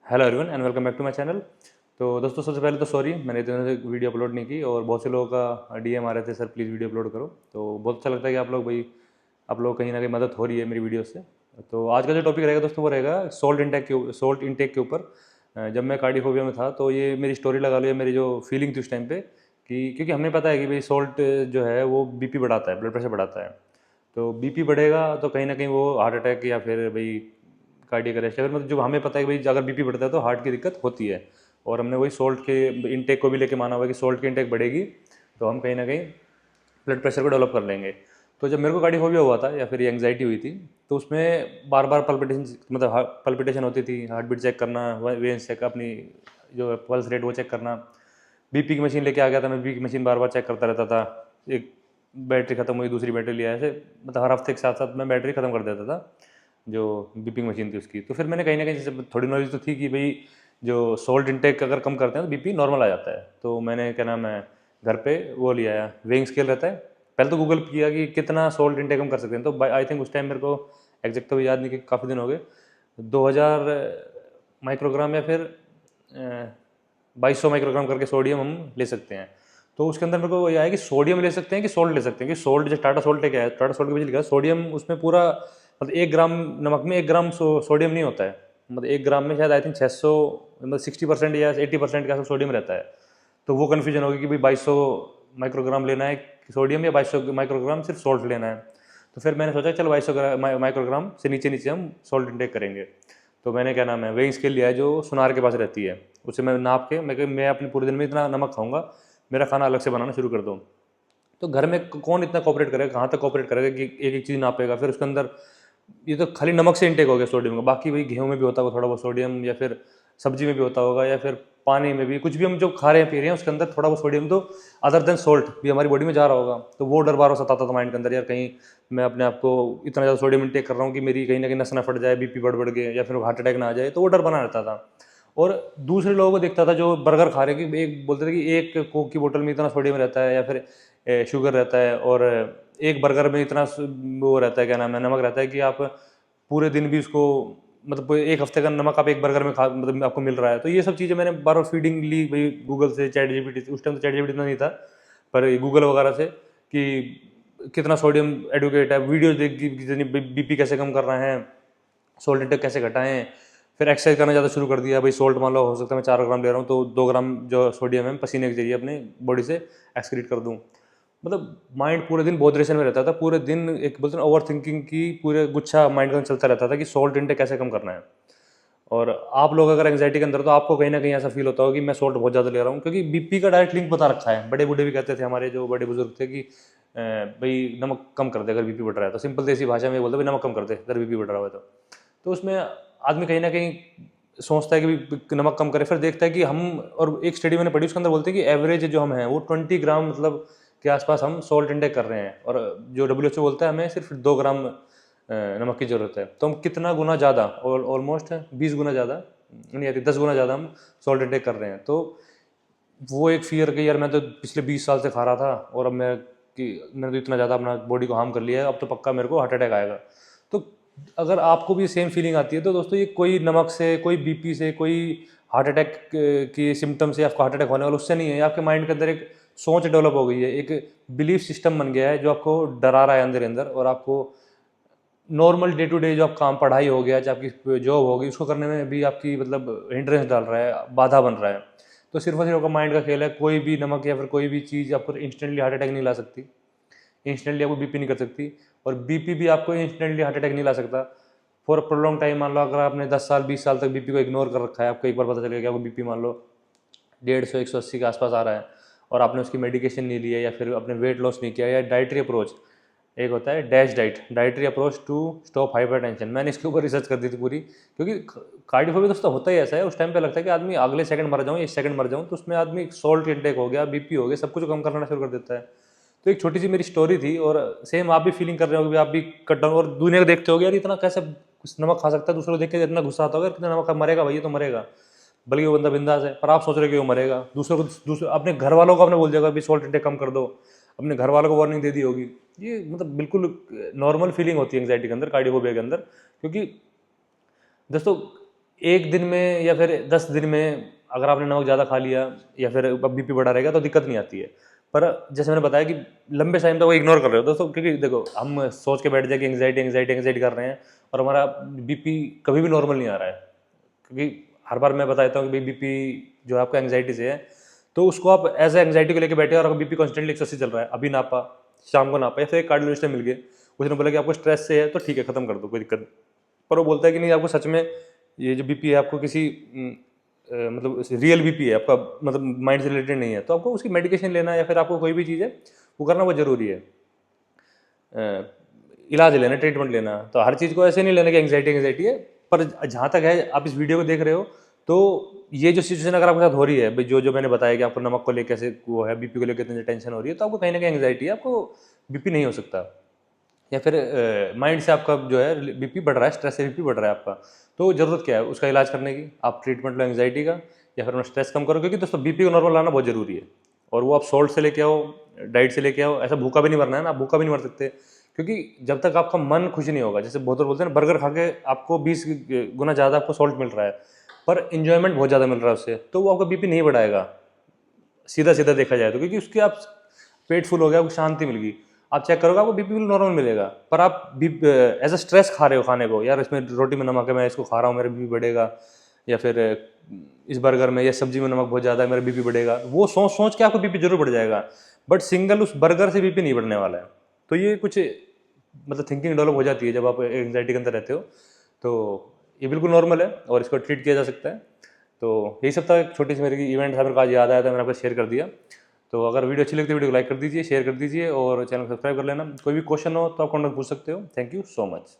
Hello everyone and welcome back to my channel. तो दोस्तों सबसे पहले तो सॉरी, मैंने इतने दिनों से वीडियो अपलोड नहीं की और बहुत से लोगों का डीएम आ रहे थे, सर प्लीज़ वीडियो अपलोड करो। तो बहुत अच्छा लगता है कि आप लोग कहीं ना कहीं मदद हो रही है मेरी वीडियो से। तो आज का जो टॉपिक रहेगा दोस्तों वो रहेगा सॉल्ट इंटेक के ऊपर। जब मैं कार्डियोफोबिया में था तो ये मेरी स्टोरी लगा लो, या मेरी जो फीलिंग थी उस टाइम पे कि क्योंकि हमें पता है कि भाई सॉल्ट जो है वो बीपी बढ़ाता है, ब्लड प्रेशर बढ़ाता है। तो बीपी बढ़ेगा तो कहीं ना कहीं वो हार्ट अटैक या फिर भाई कार्डियक अरेस्ट, या फिर मतलब जो हमें पता है कि भाई अगर बीपी बढ़ता है तो हार्ट की दिक्कत होती है। और हमने वही सॉल्ट के इंटेक को भी लेके माना हुआ है कि सॉल्ट की इंटेक बढ़ेगी तो हम कहीं ना कहीं ब्लड प्रेशर को डेवलप कर लेंगे। तो जब मेरे को कार्डियोफोबिया हुआ था या फिर एंग्जाइटी हुई थी तो उसमें बार बार पल्पिटेशन, मतलब पल्पिटेशन होती थी, हार्ट बीट चेक करना, वेन्स चेक, अपनी जो पल्स रेट वो चेक करना। बीपी की मशीन लेके आ गया था मैं, बीपी की मशीन बार बार चेक करता रहता था। एक बैटरी खत्म हुई, दूसरी बैटरी लिया, ऐसे मतलब हर हफ्ते के साथ साथ मैं बैटरी खत्म कर देता था जो बीपी की मशीन थी उसकी। तो फिर मैंने कहीं ना कहीं जैसे थोड़ी नॉलेज तो थी कि भाई जो सॉल्ट इंटेक अगर कम करते हैं तो बीपी नॉर्मल आ जाता है। तो मैंने क्या नाम है घर पे वो लिया है, वेइंग स्केल रहता है। पहले तो गूगल किया कि कितना सॉल्ट इंटेक हम कर सकते हैं, तो आई थिंक उस टाइम मेरे को एग्जैक्ट तो याद नहीं कि काफ़ी दिन हो गए, 2000 माइक्रोग्राम या फिर 2200 माइक्रोग्राम करके सोडियम हम ले सकते हैं। तो उसके अंदर मेरे को ये आया कि सोडियम ले सकते हैं कि सॉल्ट ले सकते हैं, कि सॉल्ट जो टाटा सॉल्ट क्या है, टाटा सॉल्ट के पीछे लिखा है सोडियम, उसमें पूरा मतलब 1 ग्राम नमक में 1 ग्राम सोडियम नहीं होता है। मतलब 1 ग्राम में शायद आई थिंक 600, मतलब 60% या 80% का सोडियम रहता है। तो वो कन्फ्यूजन होगी कि भाई 2200 माइक्रोग्राम लेना है सोडियम या 2200 माइक्रोग्राम सिर्फ सॉल्ट लेना है। तो फिर मैंने सोचा चलो 2200 माइक्रोग्राम से नीचे नीचे हम सॉल्ट इंटेक करेंगे। तो मैंने क्या नाम है वेइंग स्केल लिया है जो सुनार के पास रहती है, उसे मैं नाप के मैं अपने पूरे दिन में इतना नमक खाऊंगा, मेरा खाना अलग से बनाना शुरू कर दूँ। तो घर में कौन इतना कॉपरेट करेगा, कहाँ तक कॉपरेट करेगा कि एक एक चीज़ नापेगा। फिर उसके अंदर ये तो खाली नमक से इंटेक हो गया सोडियम का, बाकी वही गेहूं में भी होता होगा थोड़ा बहुत सोडियम, या फिर सब्जी में भी होता होगा, या फिर पानी में भी, कुछ भी हम जो खा रहे हैं पी रहे हैं उसके अंदर थोड़ा बहुत सोडियम तो अदर देन सोल्ट भी हमारी बॉडी में जा रहा होगा। तो वो डर बार बार सताता था माइंड के अंदर, यार कहीं मैं अपने आप को इतना ज़्यादा सोडियम इंटेक कर रहा हूँ कि मेरी कहीं ना कहीं नस ना फट जाए, बीपी बढ़ गए या फिर हार्ट अटैक ना आ जाए, तो वो डर बना रहता था। और दूसरे लोगों को देखता था जो बर्गर खा रहे कि एक बोलते थे कि एक कोक की बोतल में इतना सोडियम रहता है या फिर शुगर रहता है, और एक बर्गर में इतना वो रहता है, क्या नाम है, नमक रहता है कि आप पूरे दिन भी उसको, मतलब एक हफ्ते का नमक आप एक बर्गर में खा, मतलब आपको मिल रहा है। तो ये सब चीज़ें मैंने बार बार फीडिंग ली भाई गूगल से, चैट जीपीटी से, उस टाइम तो चैट जीपीटी इतना नहीं था, पर गूगल वगैरह से कि कितना सोडियम एडुकेट है, वीडियो देख की कितनी बीपी कैसे कम कर रहे हैं, सोल्ट इंटेक कैसे घटाएं। फिर एक्सरसाइज करना ज़्यादा शुरू कर दिया भाई, सोल्ट मान लो हो सकता है मैं 4 ग्राम ले रहा हूँ तो 2 ग्राम जो सोडियम है पसीने के जरिए अपने बॉडी से एक्सक्रीट कर दूँ। मतलब माइंड पूरे दिन बॉदरेशन में रहता था, पूरे दिन एक बोलते हैं ओवर थिंकिंग की पूरे गुच्छा माइंड का चलता रहता था कि सॉल्ट इंटेक कैसे कम करना है। और आप लोग अगर एंग्जाइटी के अंदर तो आपको कहीं ना कहीं ऐसा फील होता हो कि मैं सॉल्ट बहुत ज़्यादा ले रहा हूँ, क्योंकि बीपी का डायरेक्ट लिंक बता रखा है। बड़े बूढ़े भी कहते थे, हमारे जो बड़े बुजुर्ग थे कि भाई नमक कम कर दे अगर बीपी बढ़ रहा है, तो सिंपल देसी भाषा में बोलते भाई नमक कम कर दे अगर बीपी बढ़ रहा है तो उसमें आदमी कहीं ना कहीं सोचता है कि भी नमक कम करे, फिर देखता है कि हम, और एक स्टडी मैंने पढ़ी उसके अंदर बोलते हैं कि एवरेज जो हम हैं वो 20 ग्राम मतलब के आसपास हम सॉल्ट इंटेक कर रहे हैं, और जो डब्ल्यू बोलता है हमें सिर्फ 2 ग्राम नमक की जरूरत है। तो हम कितना गुना ज़्यादा, और ऑलमोस्ट 20 गुना ज़्यादा नहीं आती, 10 गुना ज़्यादा हम सॉल्ट इंटेक कर रहे हैं। तो वो एक फियर कि यार मैं तो पिछले 20 साल से खा रहा था और अब मैंने तो इतना ज़्यादा अपना बॉडी को हार्म कर लिया है, अब तो पक्का मेरे को हार्ट अटैक आएगा। तो अगर आपको भी सेम फीलिंग आती है तो दोस्तों ये कोई नमक से, कोई बीपी से, कोई हार्ट अटैक की सिम्टम से आपको हार्ट अटैक होने वाला उससे नहीं है। आपके माइंड के अंदर एक सोच डेवलप हो गई है, एक बिलीफ सिस्टम बन गया है जो आपको डरा रहा है अंदर अंदर, और आपको नॉर्मल डे टू डे जो आप काम, पढ़ाई हो गया, चाहे आपकी जॉब होगी, उसको करने में भी आपकी मतलब हिंड्रेंस डाल रहा है, बाधा बन रहा है। तो सिर्फ और सिर्फ आपका माइंड का खेल है। कोई भी नमक या फिर कोई भी चीज़ आपको इंस्टेंटली हार्ट अटैक नहीं ला सकती, इंस्टेंटली आपको बीपी नहीं कर सकती, और बीपी भी आपको इंस्टेंटली हार्ट अटैक नहीं ला सकता। फॉर प्रोलॉन्ग टाइम, मान लो अगर आपने 10 साल 20 साल तक बीपी को इग्नोर कर रखा है, आपको एक बार पता चलेगा कि आपको बीपी मान लो 150 180 के आसपास आ रहा है, और आपने उसकी मेडिकेशन नहीं लिया या फिर आपने वेट लॉस नहीं किया, या डाइटरी अप्रोच, एक होता है DASH diet, dietary approach to stop hypertension, मैंने इसके ऊपर रिसर्च कर दी थी पूरी। क्योंकि कार्डियोफोबिया दोस्तों होता ही ऐसा है, उस टाइम पे लगता है कि आदमी अगले सेकंड मर जाऊँ, इस सेकंड मर जाऊँ, तो उसमें आदमी सॉल्ट इंटेक हो गया, बीपी हो गया, सब कुछ कम करना शुरू कर देता है। तो एक छोटी सी मेरी स्टोरी थी, और सेम आप भी फीलिंग कर रहे हो कि आप भी कट डाउन, और दुनिया को देखते हो यार इतना कैसे कुछ नमक खा सकता है, दूसरों को देख के इतना गुस्सा आता होगा, कितना नमक मरेगा भैया, तो मरेगा, बल्कि वो बंदा बिंदास है, पर आप सोच रहे हो कि वो मरेगा। दूसरे अपने घर वालों को आपने बोल दिया होगा सॉल्ट इंटेक कम कर दो, अपने घर वालों को वार्निंग दे दी होगी। ये मतलब बिल्कुल नॉर्मल फीलिंग होती है एंग्जाइटी के अंदर, कार्डियोफोबिया के अंदर। क्योंकि दोस्तों 1 दिन में या फिर 10 दिन में अगर आपने नमक ज़्यादा खा लिया या फिर अब बीपी बढ़ा रहेगा तो दिक्कत नहीं आती है। पर जैसे मैंने बताया कि लंबे टाइम तक वो इग्नोर कर रहे हो दोस्तों, क्योंकि देखो हम सोच के बैठ जाए कि एंग्जाइटी एंग्जाइटी एंग्जाइटी कर रहे हैं और हमारा बीपी कभी भी नॉर्मल नहीं आ रहा है। क्योंकि हर बार मैं बताता हूँ कि भाई बीपी जो है आपका एंग्जाइटी से है, तो उसको आप एज ए एंग्जाइटी को लेकर बैठे और अगर बीपी कॉन्स्टेंटली 180 चल रहा है, अभी नापा, शाम को नापा, या फिर एक कार्डियोलॉजिस्ट मिल गए, उसने बोला कि आपको स्ट्रेस से है तो ठीक है खत्म कर दो, कोई दिक्कत नहीं। पर वो बोलता है कि नहीं आपको सच में ये जो बीपी है आपको किसी मतलब रियल बीपी है आपका, मतलब माइंड से रिलेटेड नहीं है, तो आपको उसकी मेडिकेशन लेना या फिर आपको कोई भी चीज़ है वो करना बहुत ज़रूरी है। इलाज लेना, ट्रीटमेंट लेना, तो हर चीज़ को ऐसे नहीं लेना कि एंग्जाइटी एंग्जाइटी है। पर जहाँ तक है आप इस वीडियो को देख रहे हो, तो ये जो सिचुएशन अगर आपके साथ हो रही है भाई, जो जो मैंने बताया कि आपको नमक को लेकर कैसे वो है, बीपी को लेकर इतनी टेंशन हो रही है, तो आपको कहीं ना कहीं एंग्जाइटी है, आपको बीपी नहीं हो सकता। या फिर माइंड से आपका जो है बीपी बढ़ रहा है, स्ट्रेस से बीपी बढ़ रहा है आपका, तो ज़रूरत क्या है उसका इलाज करने की, आप ट्रीटमेंट लो एंग्जाइटी का या फिर अपना स्ट्रेस कम करो। क्योंकि दोस्तों बीपी को नॉर्मल लाना बहुत ज़रूरी है, और वो आप सॉल्ट से लेके आओ, डाइट से लेके आओ, ऐसा भूखा भी नहीं मरना है ना, आप भूखा भी नहीं मर सकते। क्योंकि जब तक आपका मन खुश नहीं होगा, जैसे बहुत लोग बोलते हैं ना, बर्गर खा के आपको 20 गुना ज़्यादा आपको सॉल्ट मिल रहा है पर इंजॉयमेंट बहुत ज़्यादा मिल रहा है उससे, तो वो आपका बीपी नहीं बढ़ाएगा सीधा सीधा देखा जाए तो। क्योंकि उसके आप पेट फुल हो गया, आपको शांति मिल गई, आप चेक करोगे आपको बीपी बिल्कुल नॉर्मल मिलेगा। पर आप एज अ स्ट्रेस खा रहे हो खाने को, यार इसमें रोटी में नमक है, मैं इसको खा रहा हूँ मेरा बीपी बढ़ेगा, या फिर इस बर्गर में या सब्जी में नमक बहुत ज़्यादा है मेरा बीपी बढ़ेगा, वो सोच सोच के आपको बीपी जरूर बढ़ जाएगा, बट सिंगल उस बर्गर से बीपी नहीं बढ़ने वाला है। तो ये कुछ मतलब थिंकिंग डेवलप हो जाती है जब आप एंग्जाइटी के अंदर रहते हो, तो ये बिल्कुल नॉर्मल है और इसको ट्रीट किया जा सकता है। तो यही सब था, एक छोटी सी मेरी इवेंट था, मेरे को आज याद आया था, मैंने आपको शेयर कर दिया। तो अगर वीडियो अच्छी लगती है वीडियो को लाइक कर दीजिए, शेयर कर दीजिए और चैनल को सब्सक्राइब कर लेना। कोई भी क्वेश्चन हो तो आप कमेंट में पूछ सकते हो। Thank you so much.